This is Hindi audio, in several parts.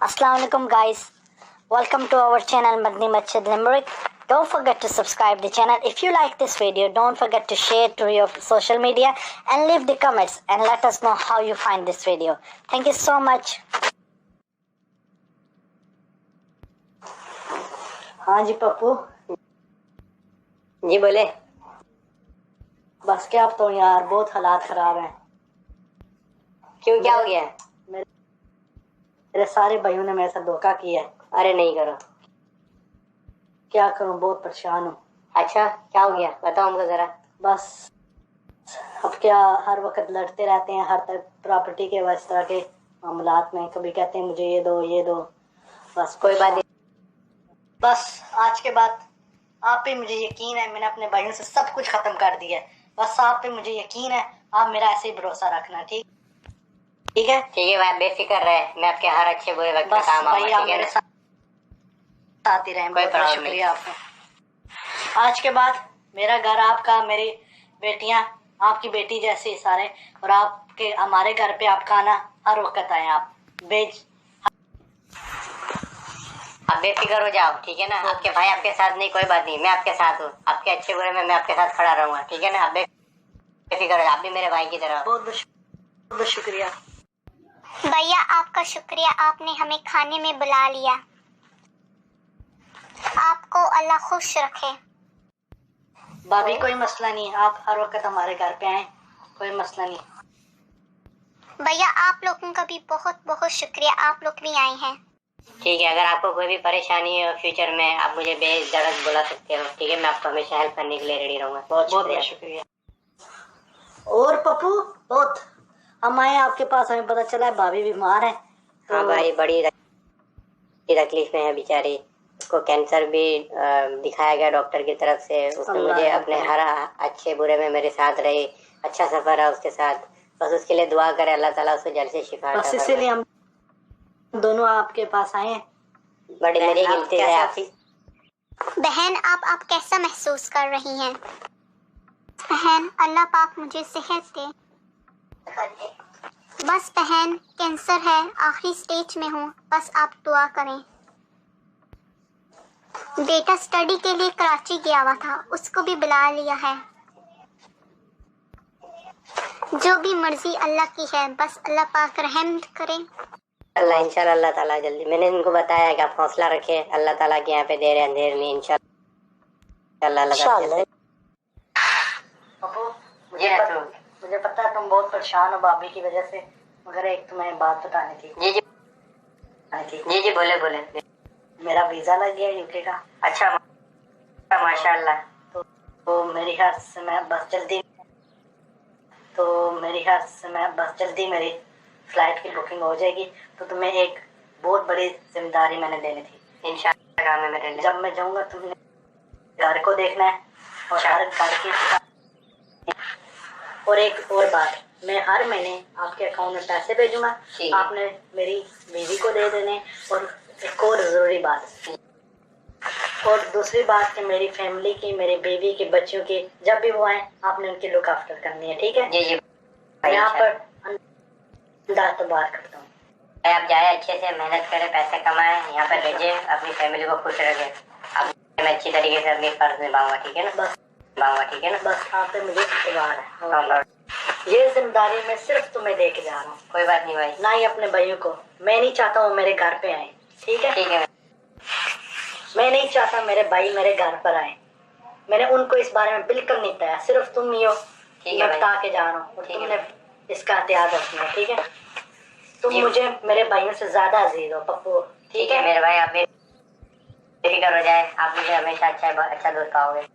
Assalamu alaikum guys. Welcome to our channel Madni Masjid Limerick. Don't forget to subscribe the channel. If you like this video, don't forget to share to your social media and leave the comments and let us know how you find this video. Thank you so much. हाँ जी पप्पू जी बोले। बस क्या अब तो यार बहुत हालात खराब हैं। क्यों, क्या हो गया? मेरे सारे भाइयों ने मेरे साथ धोखा किया है। अरे नहीं करो। क्या करूं, बहुत परेशान हूँ। अच्छा क्या हो गया, बताओ हमको जरा। बस अब क्या, हर वक्त लड़ते रहते हैं हर तरह प्रॉपर्टी के इस तरह के मामलात में। कभी कहते हैं मुझे ये दो। बस कोई बात नहीं। बस आज के बाद आप पे मुझे यकीन है, मैंने अपने भाइयों से सब कुछ खत्म कर दिया है। बस आप पे मुझे यकीन है, आप मेरा ऐसे ही भरोसा रखना। ठीक है भाई, बेफिक्र रहे, मैं आपके हर अच्छे बुरे वक्त में काम आऊंगा। आप मेरे साथ ही रहें। बहुत शुक्रिया आपका। आज के बाद मेरा घर आपका, मेरी बेटियां आपकी बेटी जैसे सारे, और आपके हमारे घर पे आपका आना हर वक्त आए। आप बेफिक्र हो जाओ, ठीक है ना। आपके भाई आपके साथ नहीं, कोई बात नहीं, मैं आपके साथ हूँ। आपके अच्छे बुरे में मैं आपके साथ खड़ा रहूंगा, ठीक है ना। आप बेफिक्र हो जाओ, आप भी मेरे भाई की तरह। बहुत शुक्रिया भैया, आपका शुक्रिया, आपने हमें खाने में बुला लिया। आपको अल्लाह खुश रखे। भाभी कोई मसला नहीं, आप हर वक्त हमारे घर पे आए, कोई मसला नहीं। भैया आप लोगों का भी बहुत बहुत शुक्रिया, आप लोग भी आए हैं। ठीक है, अगर आपको कोई भी परेशानी हो फ्यूचर में, आप मुझे बेझिझक बुला सकते हो, ठीक है। मैं आपको हमेशा हेल्प करने के लिए रेडी रहूंगा। बहुत शुक्रिया। और पप्पू, बहुत हम आए आपके पास, हमें पता चला है भाभी बीमार है। हाँ भाई, बड़ी तकलीफ में है बेचारी। उसको कैंसर भी दिखाया गया डॉक्टर की तरफ से। उसने मुझे अपने हर अच्छे बुरे में मेरे साथ रही, अच्छा सफर है उसके साथ। बस उसके लिए दुआ करे, अल्लाह ताला उसको जल्द से शिफा दे। बस इसीलिए हम दोनों आपके पास आए हैं। बड़ी मेरी गिनती है आपकी। बहन, आप कैसा महसूस कर रही हैं? बहन, अल्लाह पाक मुझे सेहत दे। बस बहन, कैंसर है, आखिरी स्टेज में हूँ, बस आप दुआ करें। बेटा स्टडी के लिए कराची गया हुआ था, उसको भी बुला लिया है। जो भी मर्जी अल्लाह की है, बस अल्लाह पाक रहम करे। अल्लाह इंशाल्लाह, अल्लाह ताला जल्दी। मैंने इनको बताया है कि आप हौसला रखे, अल्लाह ताला के यहाँ पे देर है अंधेर नहीं, इंशाल्लाह। मुझे पता है तुम बहुत परेशान हो भाभी की वजह से, मगर एक तुम्हें बात बतानी थी। जी बोले। मेरा वीजा लग गया यूके का। अच्छा, माशाल्लाह। तो मेरी ख्याल से मैं बस जल्दी मेरी फ्लाइट की बुकिंग हो जाएगी। तो तुम्हें एक बहुत बड़ी जिम्मेदारी मैंने देनी थी। इंशाल्लाह जब मैं जाऊंगा तुमने घर को देखना है, और हर घर की। और एक और बात, मैं हर महीने आपके अकाउंट में पैसे भेजूंगा, आपने मेरी बीवी को दे देने। और एक और जरूरी बात, और दूसरी बात कि मेरी फैमिली की, मेरी बीवी के बच्चों की, जब भी वो आए आपने उनकी लुक आफ्टर करनी है, ठीक है। जी मैं यहाँ पर अंदाज तो बात करता हूँ। आप जाए, अच्छे से मेहनत करें, पैसे कमाएं, यहाँ पर भेजें, अपनी फैमिली को खुश रखें। अब मैं अच्छी तरीके से अपनी फर्ज निभाऊंगा, ठीक है ना। बस आप पे मुझे इत्मीनान है। ये जिम्मेदारी मैं सिर्फ तुम्हें दे के जा रहा हूँ। कोई बात नहीं भाई। ना ही अपने भाइयों को। मैं नहीं चाहता हूँ मेरे घर पे आए, ठीक है। मैं नहीं चाहता मेरे भाई मेरे घर पर आए। मैंने उनको इस बारे में बिल्कुल नहीं बताया, सिर्फ तुम ही हो। मैं बता के जा रहा हूँ, और तुमने इसका एहतियात रखना है, ठीक है। तुम मुझे मेरे भाइयों से ज्यादा अजीज हो पप्पू, ठीक है। मेरे भाई, आप बेफिक्र हो जाए, आप मुझे हमेशा अच्छा दोस्त पाओगे।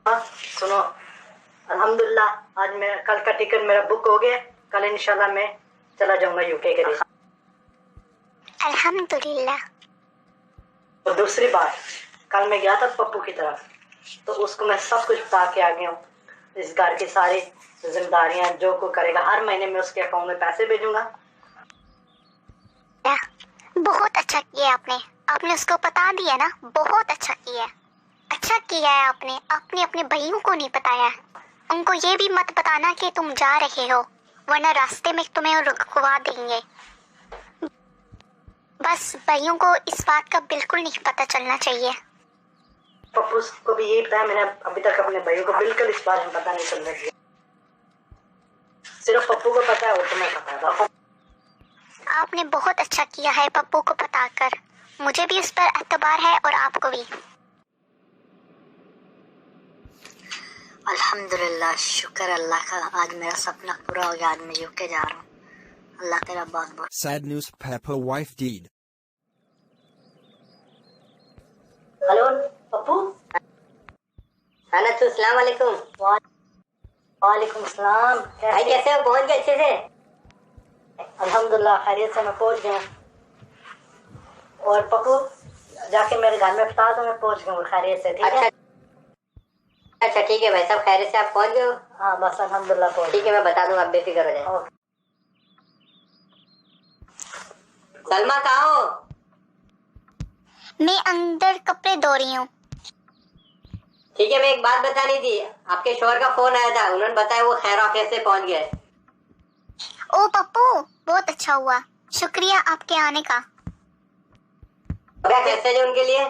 सुनो, अल्हम्दुलिल्लाह आज मेरा कल का टिकट मेरा बुक हो गया। कल इंशाल्लाह मैं चला जाऊंगा यूके के लिए। अल्हम्दुलिल्लाह। और दूसरी बात, कल मैं गया था पप्पू की तरफ, तो उसको मैं सब कुछ बता के आ गया हूँ। इस घर की सारी जिम्मेदारियां जो को करेगा, हर महीने में उसके अकाउंट में पैसे भेजूंगा। बहुत अच्छा किया आपने उसको बता दिया ना, बहुत अच्छा किया है आपने अपने भाइयों को नहीं बताया। उनको ये भी मत बताना कि तुम जा रहे हो, वरना रास्ते में तुम्हें रुकवा देंगे। बस भाइयों को इस बात का बिल्कुल नहीं पता चलना चाहिए। पप्पू को भी यही बताया मैंने, अभी तक अपने भाइयों को बिल्कुल इस बारे में पता नहीं चलना चाहिए। सिर्फ पप्पू को पता है और तुम्हें पता है। आपने बहुत अच्छा किया है पप्पू को बताकर, मुझे भी उस पर एतबार है और आपको भी। अल्हम्दुलिल्लाह, शुक्र अल्लाह का, आज मेरा सपना पूरा हो गया। आज मैं यूके जा रहा हूँ। अल्लाह तेरा बहुत बहुत। Sad news Pepper wife deed. Hello Pappu. हाँ नथु, अस्सलाम वालेकुम। वालेकुम सलाम। भाई कैसे हो? पहुंच गए अच्छे से? अल्हम्दुलिल्लाह खैरियत से मैं पहुंच गया। और पप्पू जाके मेरे घर में बता दो मैं पहुंच गया हूँ खैरियत से, ठीक है? अच्छा ठीक है भाई, सब खैरियत से आप पहुंच गए हो? हाँ बस अल्हम्दुलिल्लाह पहुंच। ठीक है, मैं बता दूंगा, आप बेफिक्र हो जाए। सलमा कहाँ हो? मैं अंदर कपड़े धो रही हूँ। ठीक है, मैं एक बात बतानी थी। आपके शोहर का फोन आया था, उन्होंने बताया वो खैर ऑफिस से पहुंच गए। ओ पप्पू, बहुत अच्छा हुआ, शुक्रिया आपके आने का। क्या मैसेज है उनके लिए?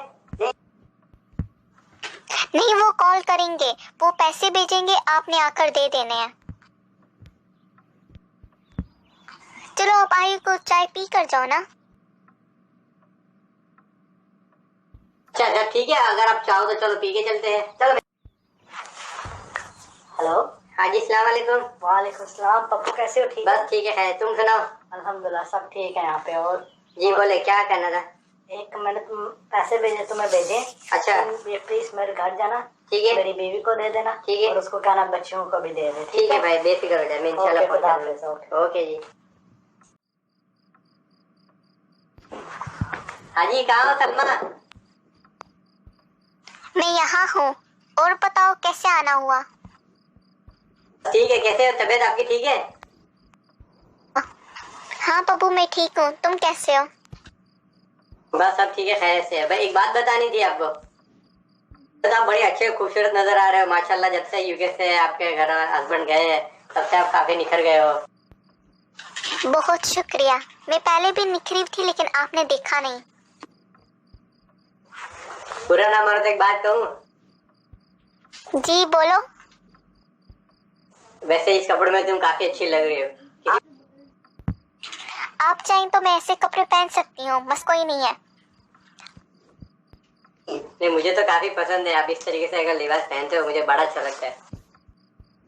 नहीं, वो कॉल करेंगे, वो पैसे भेजेंगे, आपने आकर दे देने हैं। चलो आप आइए, को चाय पी कर जाओ ना। अच्छा ठीक है, अगर आप चाहो तो चलो पी के चलते हैं। चलो। हेलो। हाँ जी, सलाम वालेकुम। वालेकुम सलाम। पप्पू कैसे हो? ठीक बस ठीक है, तुम सुनाओ। अल्हम्दुलिल्लाह सब ठीक है यहाँ पे। और जी बोले, क्या करना था? एक मैंने तुम पैसे भेजे, तुम्हें भेजे। अच्छा। ये प्लीज मेरे घर जाना, ठीक है। मेरी बीवी को दे देना, ठीक है। और उसको कहना बच्चों को भी दे दे। ठीक है भाई, बेफिक्र हो जाए, मैं इंशाल्लाह पहुंचा दूंगा। ओके जी। हाँ जी, कहाँ हो सलमा? मैं यहाँ हूँ। और बताओ कैसे आना हुआ? ठीक है, कैसे हो? तबीयत आपकी ठीक है? हाँ पप्पू, मैं ठीक हूँ, तुम कैसे हो? बस सब ठीक है, खैर से है। भाई एक बात बतानी थी आपको। तो आप बड़े अच्छे खूबसूरत नजर आ रहे हो माशाल्लाह। जब से यूके से आपके घर हस्बैंड गए हैं तब से आप काफी निखर गए हो। बहुत शुक्रिया। मैं पहले भी निखरी थी लेकिन आपने देखा नहीं। बुरा ना मानो तो एक बात कहूँ? जी बोलो। वैसे इस कपड़े में तुम काफी अच्छी लग रही हो। आप चाहें तो मैं ऐसे कपड़े पहन सकती हूँ, बस कोई नहीं है। नहीं, मुझे तो काफी पसंद है। आप इस तरीके से अगर लिबास पहनते हो मुझे बड़ा अच्छा लगता है।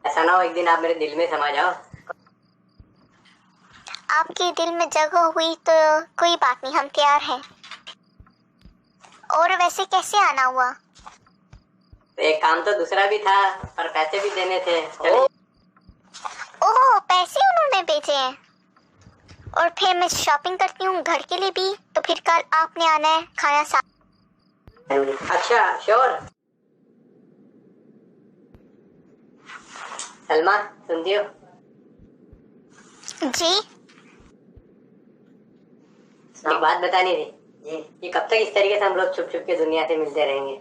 ऐसा ना हो एक दिन आप मेरे दिल में समा जाओ। आपके दिल में जगह हुई तो कोई बात नहीं, हम तैयार हैं। और वैसे कैसे आना हुआ? एक काम तो दूसरा भी था, पर पैसे भी देने थे। ओह, पैसे उन्होंने भेजे हैं। और फिर मैं शॉपिंग करती हूँ घर के लिए भी, तो फिर कल आपने आना है खाना साथ। अच्छा श्योर। सलमा सुनती हो? जी। एक बात बतानी थी। ये कब तक इस तरीके से हम लोग छुप छुप के दुनिया से मिलते रहेंगे?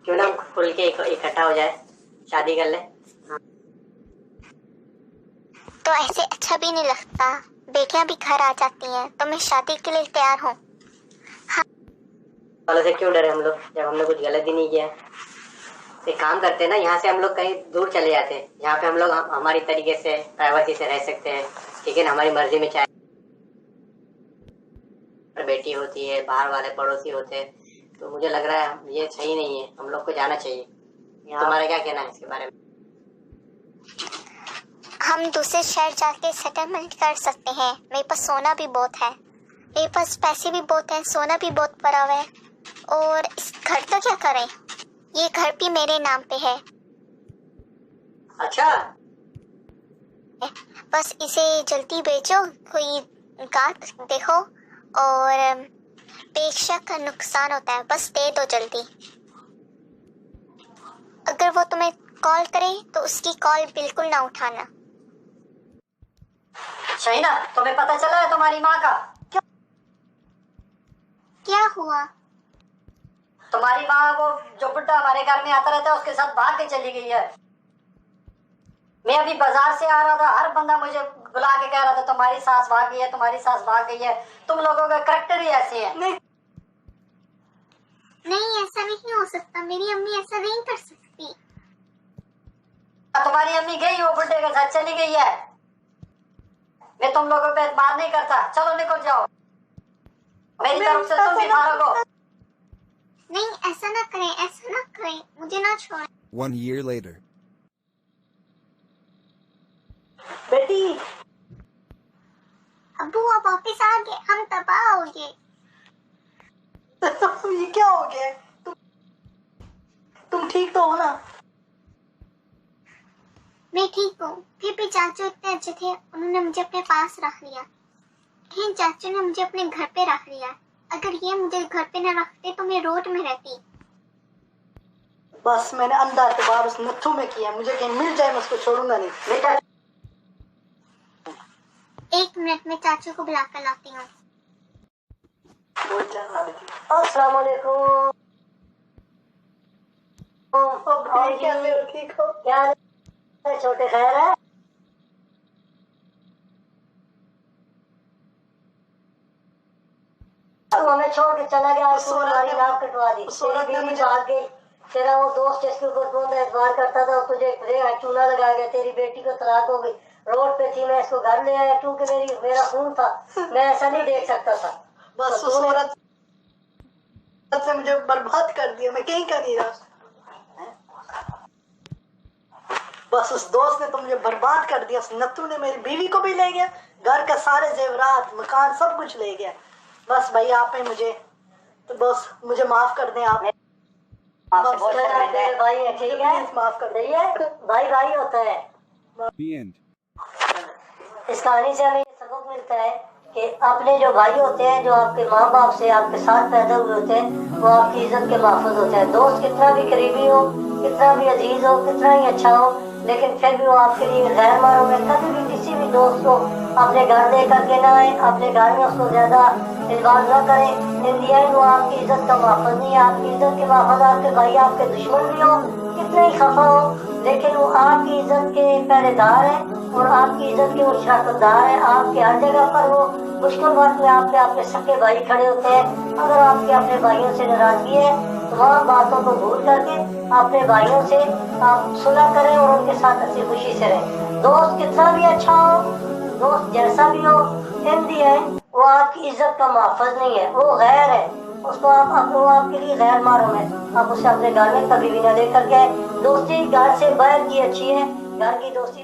क्यों ना खुल के इकट्ठा हो जाए, शादी कर ले। तो ऐसे अच्छा भी नहीं लगता, बेटियां भी घर आ जाती हैं, तो मैं शादी के लिए तैयार हूँ। वालों से क्यों डरे हम लोग, जब हमने कुछ गलत ही नहीं किया। एक काम करते हैं ना, यहाँ से हम लोग कहीं दूर चले जाते हैं, यहाँ पे हम लोग हमारी तरीके से प्राइवेसी से रह सकते हैं। ठीक है ना, हमारी मर्जी में चाहे बेटी होती है, बाहर वाले पड़ोसी होते हैं। तो मुझे लग रहा है ये सही नहीं है, हम लोग को जाना चाहिए। तुम्हारा क्या कहना है इसके बारे में? हम दूसरे शहर जाके सेटलमेंट कर सकते हैं। मेरे पास सोना भी बहुत है, मेरे पास पैसे भी बहुत हैं, सोना भी बहुत पड़ा हुआ है। और इस घर का क्या करें? ये घर भी मेरे नाम पे है। अच्छा। बस इसे जल्दी बेचो, कोई गाहक देखो, और बेशक नुकसान होता है, बस दे दो जल्दी। अगर वो तुम्हें कॉल करे तो उसकी कॉल बिल्कुल ना उठाना। शहीना, तुम्हें पता चला है तुम्हारी माँ का? क्या हुआ? तुम्हारी माँ वो जो बुड्ढा हमारे घर में आता रहता है उसके साथ भाग के चली गई है। मैं अभी बाजार से आ रहा था, हर बंदा मुझे बुला के कह रहा था तुम्हारी सास भाग गई है, तुम्हारी सास भाग गई है। तुम लोगों का करैक्टर ही ऐसे है। नहीं ऐसा नहीं हो सकता, मेरी अम्मी ऐसा नहीं कर सकती। तुम्हारी अम्मी गई वो बुड्ढे के साथ चली गई है। मैं तुम लोगों पे एतबार नहीं करता, चलो निकल जाओ मेरी तरफ से, तुम भी फारग हो। नहीं ऐसा ना करें, ऐसा ना करें, मुझे ना छोड़ें। 1 year later. बेटी अब्बू आप वापिस आ गए, हम तबाह हो गए। ये क्या हो गया? तुम ठीक तो हो ना? मैं ठीक हूँ, फिर भी चाचू इतने अच्छे थे, उन्होंने मुझे अपने पास रख लिया। लेकिन चाचू ने मुझे अपने घर पे रख लिया। अगर ये मुझे घर पे न रखते तो मैं रोड में रहती। बस मैंने अंधा एतबार उस नथु में किया, मुझे कहीं मिल जाए मैं उसको छोड़ूंगा नहीं। बेटा 1 मिनट में चाचू को बुला कर लाती हूँ। अस्सलाम वालेकुम। कैसे हो, ठीक हो? क्या हाल है छोटे, खैर है? तू हमें छोड़ के चला गया, हमारी नाक कटवा दी, तेरी बीवी भाग गई, तेरा वो दोस्त जिसके ऊपर तू एतबार करता था तुझे चूना लगाया गया, तेरी बेटी को तलाक हो गई, रोड पे थी, मैं इसको घर ले आया क्योंकि मेरा खून था, मैं ऐसा नहीं देख सकता था। बस तो उस औरत से मुझे बर्बाद कर दिया, मैं कहीं का नहीं रहा। बस उस दोस्त ने तो मुझे बर्बाद कर दिया, उस नत्थू ने मेरी बीवी को भी ले गया, घर का सारे जेवरात मकान सब कुछ ले गया। बस भाई आप ही मुझे, तो बस मुझे माफ कर दें आप। भाई है, ठीक है, माफ कर दीजिए। भाई भाई होता है। The end. इस कहानी से हमें ये सबक मिलता है कि अपने जो भाई होते हैं, जो आपके माँ बाप से आपके साथ पैदा हुए होते हैं, वो आपकी इज्जत के महफूज होते हैं। दोस्त कितना भी करीबी हो, कितना भी अजीज हो, कितना ही अच्छा हो, लेकिन फिर भी वो आपके लिए गैर मारो में। कभी भी किसी भी दोस्त को अपने घर लेकर के ना आए, अपने घर में उसको ज्यादा इन्वॉल्व न करें। इन दी एंड वो आपकी इज्जत का महफूज नहीं है। आपकी इज्जत के महफूज आपके भाई, आपके दुश्मन भी हो, कितने ही खफा हो, लेकिन वो आपकी इज्जत के पहरेदार हैं और आपकी इज्जत के वो शराकतदार हैं। आपके हर जगह पर वो मुश्किल वक्त में आपके आपके सके भाई खड़े होते हैं। अगर आपके अपने भाइयों से नाराजगी है तो वहाँ बातों को भूल करके अपने भाइयों से आप सुलह करें और उनके साथ हंसी खुशी से रहें। दोस्त कितना भी अच्छा हो, दोस्त जैसा भी हो, इन दी एंड वो आपकी इज्जत का महफूज नहीं है, वो गैर है। उसको वो आपके लिए गैर मालूम है। आप उसे अपने घर में कभी भी न लेकर के। दोस्ती घर से बाहर की अच्छी है, घर की दोस्ती